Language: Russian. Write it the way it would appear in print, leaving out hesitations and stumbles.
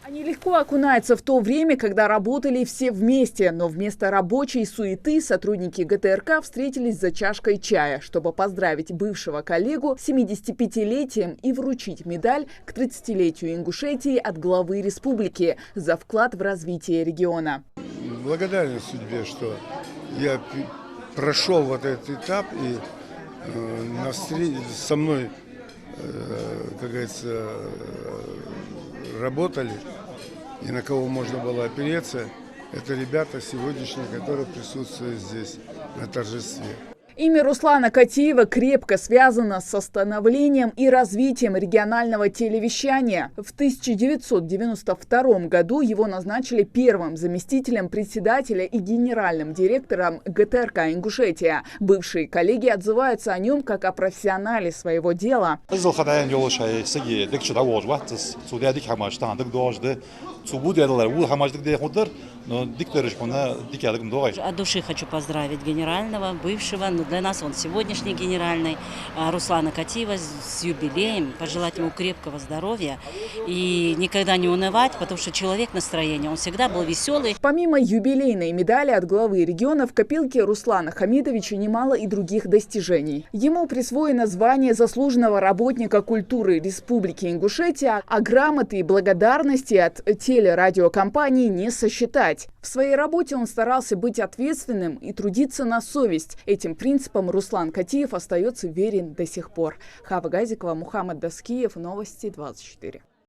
Они легко окунаются в то время, когда работали все вместе, но вместо рабочей суеты сотрудники ГТРК встретились за чашкой чая, чтобы поздравить бывшего коллегу с 75-летием и вручить медаль к 30-летию Ингушетии от главы республики за вклад в развитие региона. Благодарен судьбе, что я прошел вот этот этап и со мной, как говорится, работали, и на кого можно было опереться, это ребята сегодняшние, которые присутствуют здесь на торжестве. Имя Руслана Катиева крепко связано с становлением и развитием регионального телевещания. В 1992 году его назначили первым заместителем председателя и генеральным директором ГТРК «Ингушетия». Бывшие коллеги отзываются о нем как о профессионале своего дела. От души хочу поздравить генерального, бывшего, но для нас он сегодняшний генеральный, Руслана Катиева с юбилеем, пожелать ему крепкого здоровья и никогда не унывать, потому что человек настроения, он всегда был веселый. Помимо юбилейной медали от главы региона, в копилке Руслана Хамидовича немало и других достижений. Ему присвоено звание заслуженного работника культуры Республики Ингушетия, а грамоты и благодарности от телерадиокомпании не сосчитать. В своей работе он старался быть ответственным и трудиться на совесть. Этим принципам Руслан Катиев остается верен до сих пор. Хава Газикова, Мухаммад Даскиев, Новости 24.